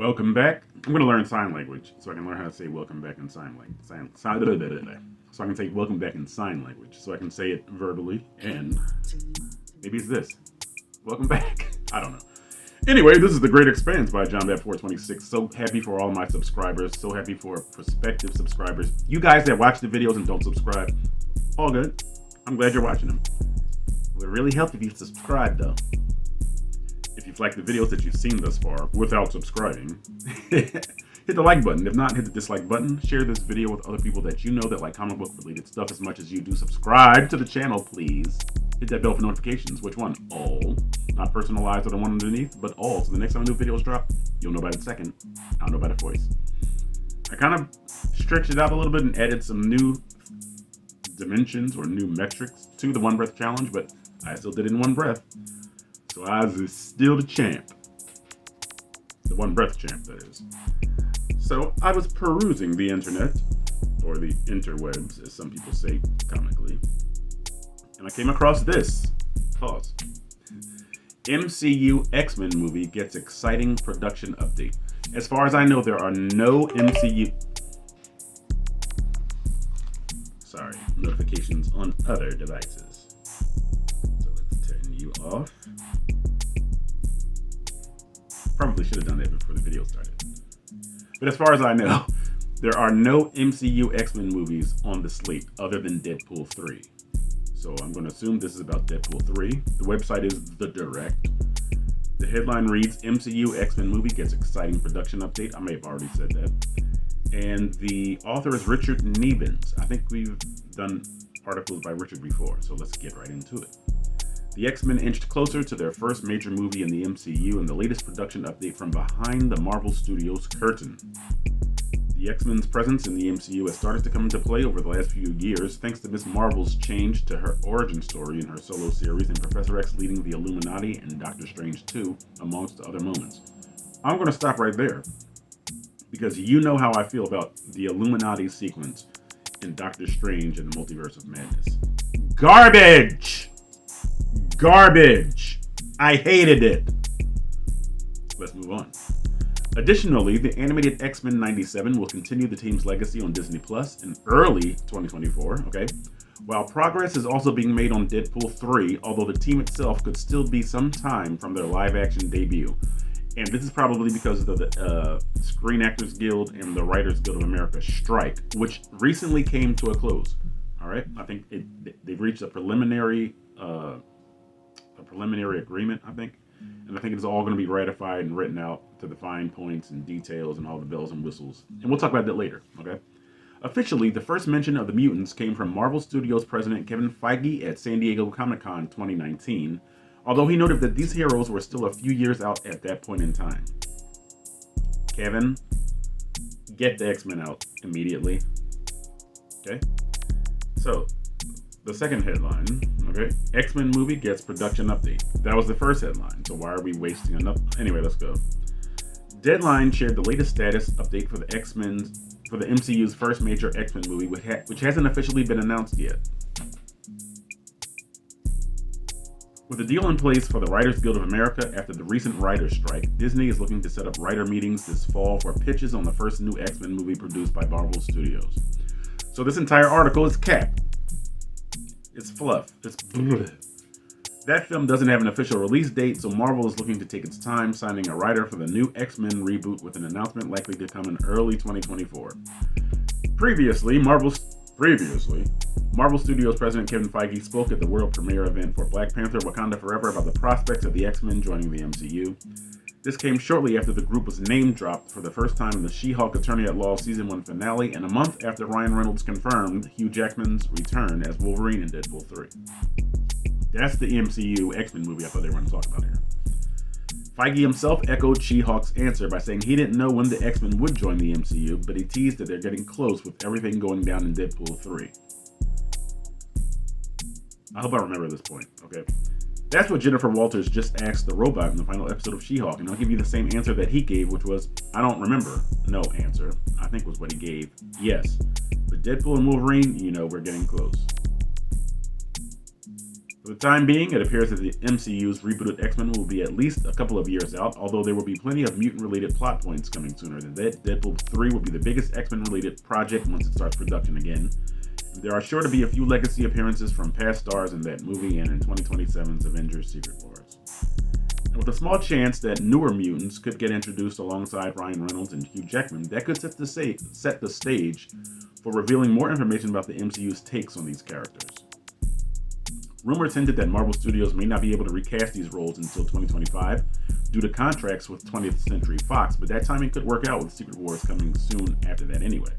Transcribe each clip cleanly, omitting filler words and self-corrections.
Welcome back. I'm going to learn sign language so I can learn how to say welcome back in sign language. So I can say welcome back in sign language. So I can say it verbally and maybe it's this. Welcome back. I don't know. Anyway, this is The Great Expanse by John Bat 426. So happy for all my subscribers. So happy for prospective subscribers. You guys that watch the videos and don't subscribe, all good. I'm glad you're watching them. It would really help if you subscribe though. If you've liked the videos that you've seen thus far without subscribing, hit the like button. If not, hit the dislike button. Share this video with other people that you know that like comic book related stuff as much as you do. Subscribe to the channel, please. Hit that bell for notifications. Which one? All. Not personalized or the one underneath, but all. So the next time new videos drop, you'll know by the second. I'll know by the voice. I kind of stretched it out a little bit and added some new dimensions or new metrics to the one breath challenge, but I still did it in one breath. So I was still the champ. The one breath champ, that is. So I was perusing the internet, or the interwebs, as some people say comically, and I came across this. Pause. MCU X-Men movie gets exciting production update. As far as I know, there are no MCU... Sorry, notifications on other devices. So let's turn you off. Probably should have done that before the video started. But as far as I know, there are no MCU X-Men movies on the slate other than Deadpool 3. So I'm going to assume this is about Deadpool 3. The website is The Direct. The headline reads, MCU X-Men movie gets exciting production update. I may have already said that. And the author is Richard Nevins. I think we've done articles by Richard before, so let's get right into it. The X-Men inched closer to their first major movie in the MCU in the latest production update from behind the Marvel Studios curtain. The X-Men's presence in the MCU has started to come into play over the last few years thanks to Ms. Marvel's change to her origin story in her solo series and Professor X leading the Illuminati and Doctor Strange 2, amongst other moments. I'm going to stop right there because you know how I feel about the Illuminati sequence in Doctor Strange and the Multiverse of Madness. Garbage! Garbage! I hated it. Let's move on. Additionally, the animated X-Men 97 will continue the team's legacy on Disney Plus in early 2024, okay? While progress is also being made on Deadpool 3, although the team itself could still be some time from their live-action debut. And this is probably because of the Screen Actors Guild and the Writers Guild of America strike, which recently came to a close, all right? I think they've reached a preliminary agreement, I think. And I think it's all going to be ratified and written out to the fine points and details and all the bells and whistles. And we'll talk about that later, okay? Officially, the first mention of the mutants came from Marvel Studios president Kevin Feige at San Diego Comic-Con 2019, although he noted that these heroes were still a few years out at that point in time. Kevin, get the X-Men out immediately. Okay? So, the second headline, okay, X-Men movie gets production update. That was the first headline, so why are we wasting enough? Anyway, let's go. Deadline shared the latest status update for the MCU's first major X-Men movie, which hasn't officially been announced yet. With a deal in place for the Writers Guild of America after the recent writer's strike, Disney is looking to set up writer meetings this fall for pitches on the first new X-Men movie produced by Marvel Studios. So this entire article is cap. It's fluff. It's bleh. That film doesn't have an official release date, so Marvel is looking to take its time signing a writer for the new X-Men reboot with an announcement likely to come in early 2024. Previously, Marvel Studios president Kevin Feige spoke at the world premiere event for Black Panther: Wakanda Forever about the prospects of the X-Men joining the MCU. This came shortly after the group was name-dropped for the first time in the She-Hulk Attorney at Law Season 1 finale, and a month after Ryan Reynolds confirmed Hugh Jackman's return as Wolverine in Deadpool 3. That's the MCU X-Men movie I thought they were going to talk about here. Feige himself echoed She-Hulk's answer by saying he didn't know when the X-Men would join the MCU, but he teased that they're getting close with everything going down in Deadpool 3. I hope I remember this point, okay? That's what Jennifer Walters just asked the robot in the final episode of She-Hulk, and I'll give you the same answer that he gave, which was, I don't remember. No answer, I think was what he gave. Yes. But Deadpool and Wolverine, you know we're getting close. For the time being, it appears that the MCU's rebooted X-Men will be at least a couple of years out, although there will be plenty of mutant-related plot points coming sooner than that. Deadpool 3 will be the biggest X-Men-related project once it starts production again. There are sure to be a few legacy appearances from past stars in that movie and in 2027's Avengers Secret Wars. And with a small chance that newer mutants could get introduced alongside Ryan Reynolds and Hugh Jackman, that could set the stage for revealing more information about the MCU's takes on these characters. Rumors hinted that Marvel Studios may not be able to recast these roles until 2025 due to contracts with 20th Century Fox, but that timing could work out with Secret Wars coming soon after that anyway.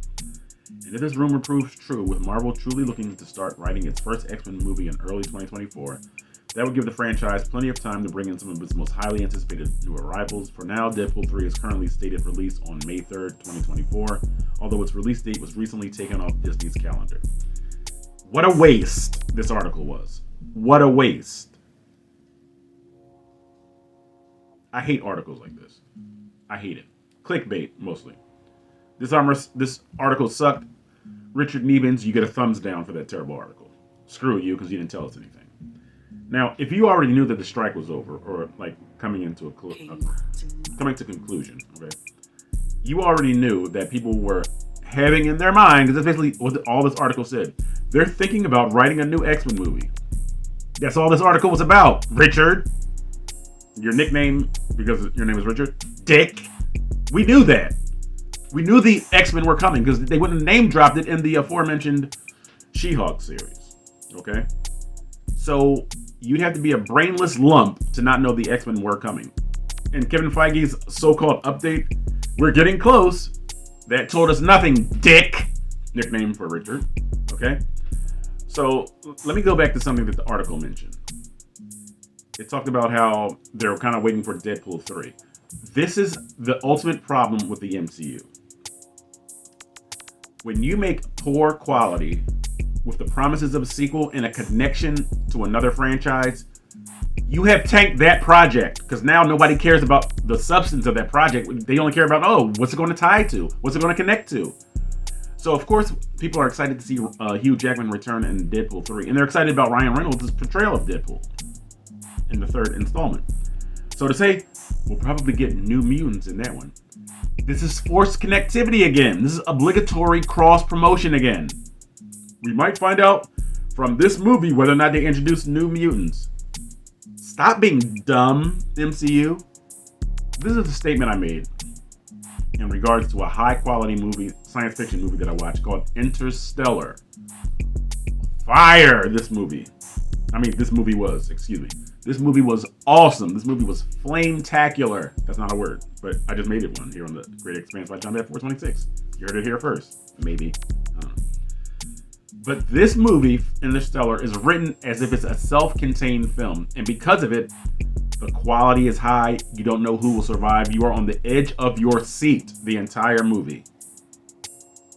And if this rumor proves true, with Marvel truly looking to start writing its first X-Men movie in early 2024, that would give the franchise plenty of time to bring in some of its most highly anticipated new arrivals. For now, Deadpool 3 is currently stated for release on May 3rd, 2024, although its release date was recently taken off Disney's calendar. What a waste this article was. What a waste. I hate articles like this. I hate it. Clickbait, mostly. This article sucked. Richard Nebens, you get a thumbs down for that terrible article. Screw you, because you didn't tell us anything. Now, if you already knew that the strike was over, or like coming to conclusion, okay, you already knew that people were having in their mind, because that's basically what all this article said. They're thinking about writing a new X-Men movie. That's all this article was about, Richard. Your nickname, because your name is Richard? Dick. We knew that. We knew the X-Men were coming because they wouldn't have name dropped it in the aforementioned She-Hulk series. Okay? So you'd have to be a brainless lump to not know the X-Men were coming. And Kevin Feige's so-called update, we're getting close, that told us nothing, Dick. Nickname for Richard. Okay? So let me go back to something that the article mentioned. It talked about how they're kind of waiting for Deadpool 3. This is the ultimate problem with the MCU. When you make poor quality with the promises of a sequel and a connection to another franchise, you have tanked that project because now nobody cares about the substance of that project. They only care about, what's it going to tie to? What's it going to connect to? So, of course, people are excited to see Hugh Jackman return in Deadpool 3. And they're excited about Ryan Reynolds' portrayal of Deadpool in the third installment. So to say, we'll probably get New Mutants in that one. This is forced connectivity again. This is obligatory cross-promotion again. We might find out from this movie whether or not they introduce New Mutants. Stop being dumb, MCU. This is a statement I made in regards to a high-quality movie, science fiction movie that I watched called Interstellar. Fire, this movie. This movie was awesome. This movie was flame-tacular. That's not a word, but I just made it one here on the Great Expanse by John Bad 426. You heard it here first. Maybe. I don't know. But this movie, Interstellar, is written as if it's a self-contained film. And because of it, the quality is high. You don't know who will survive. You are on the edge of your seat the entire movie.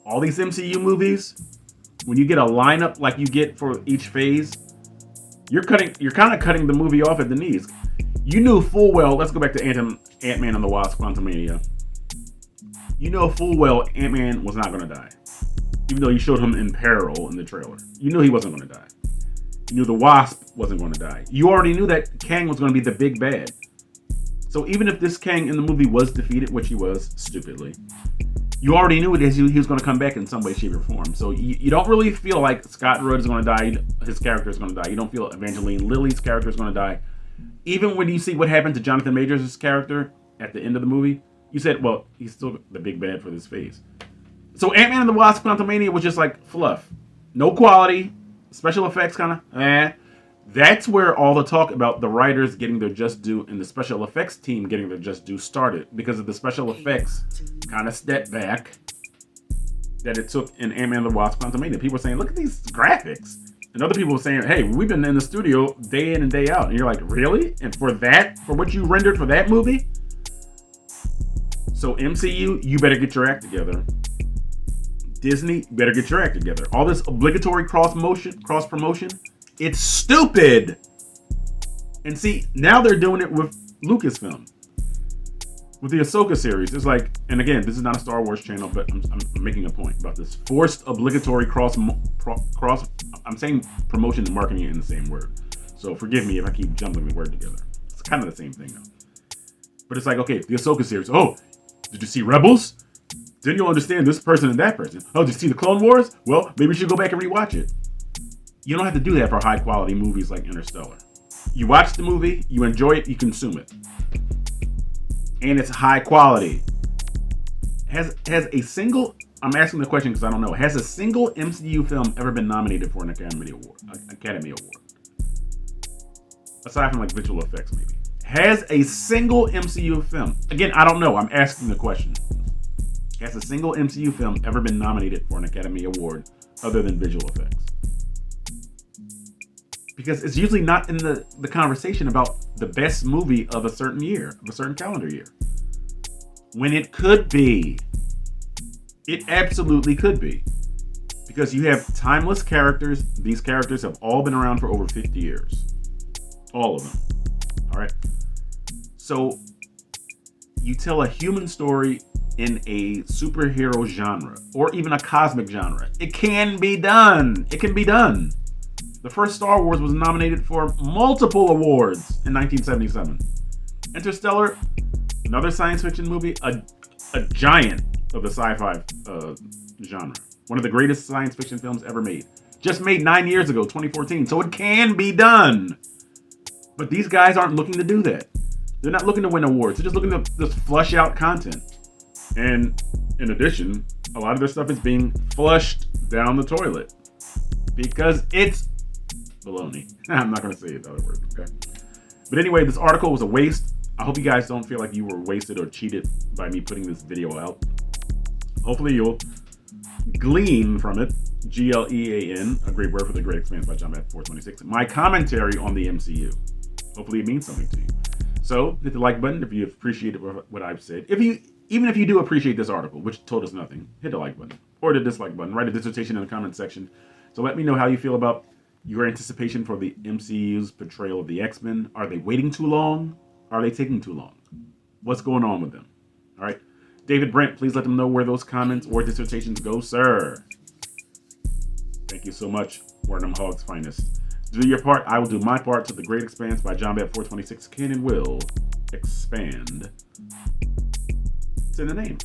All these MCU movies, when you get a lineup like you get for each phase, you're kind of cutting the movie off at the knees. You knew full well, let's go back to Ant-Man and the Wasp, Quantumania. You know full well Ant-Man was not going to die. Even though you showed him in peril in the trailer. You knew he wasn't going to die. You knew the Wasp wasn't going to die. You already knew that Kang was going to be the big bad. So even if this Kang in the movie was defeated, which he was, stupidly, you already knew he was going to come back in some way, shape, or form. So you don't really feel like Scott Rudd is going to die. His character is going to die. You don't feel Evangeline Lilly's character is going to die. Even when you see what happened to Jonathan Majors' character at the end of the movie, you said, well, he's still the big bad for this phase. So Ant-Man and the Wasp Quantumania was just like fluff. No quality. Special effects kind of, That's where all the talk about the writers getting their just due and the special effects team getting their just due started. Because of the special effects kind of step back that it took in Ant-Man and the Wasp Quantumania. People were saying, look at these graphics. And other people were saying, hey, we've been in the studio day in and day out. And you're like, really? And for what you rendered for that movie? So MCU, you better get your act together. Disney, better get your act together. All this obligatory cross promotion, it's stupid. And see, now they're doing it with Lucasfilm. With the Ahsoka series, it's like, and again, this is not a Star Wars channel, but I'm making a point about this forced obligatory cross. I'm saying promotion and marketing in the same word. So forgive me if I keep jumbling the word together. It's kind of the same thing though. But it's like, okay, the Ahsoka series. Oh, did you see Rebels? Then you'll understand this person and that person. Oh, did you see the Clone Wars? Well, maybe you should go back and rewatch it. You don't have to do that for high quality movies like Interstellar. You watch the movie, you enjoy it, you consume it. And it's high quality. Has a single, I'm asking the question because I don't know, has a single MCU film ever been nominated for an Academy Award? Aside from like visual effects maybe. Has a single MCU film, again, I don't know, I'm asking the question. Has a single MCU film ever been nominated for an Academy Award other than visual effects? Because it's usually not in the conversation about the best movie of a certain year, of a certain calendar year. When it could be. It absolutely could be. Because you have timeless characters. These characters have all been around for over 50 years. All of them. All right? So, you tell a human story in a superhero genre, or even a cosmic genre. It can be done. It can be done. The first Star Wars was nominated for multiple awards in 1977. Interstellar, another science fiction movie, a giant of the sci-fi genre. One of the greatest science fiction films ever made. Just made 9 years ago, 2014. So it can be done. But these guys aren't looking to do that. They're not looking to win awards. They're just looking to just flush out content. And in addition, a lot of their stuff is being flushed down the toilet. Because it's baloney. I'm not going to say it the other word, okay? But anyway, this article was a waste. I hope you guys don't feel like you were wasted or cheated by me putting this video out. Hopefully you'll glean from it. GLEAN, a great word for the great expanse by John Bat 426. My commentary on the MCU. Hopefully it means something to you. So hit the like button if you appreciated what I've said. Even if you do appreciate this article, which told us nothing, hit the like button or the dislike button. Write a dissertation in the comment section. So let me know how you feel about your anticipation for the MCU's portrayal of the X-Men. Are they waiting too long? Are they taking too long? What's going on with them? All right. David Brent, please let them know where those comments or dissertations go, sir. Thank you so much, Warnham Hog's finest. Do your part, I will do my part to the great expanse by John Bat 426 can and will expand. It's in the name.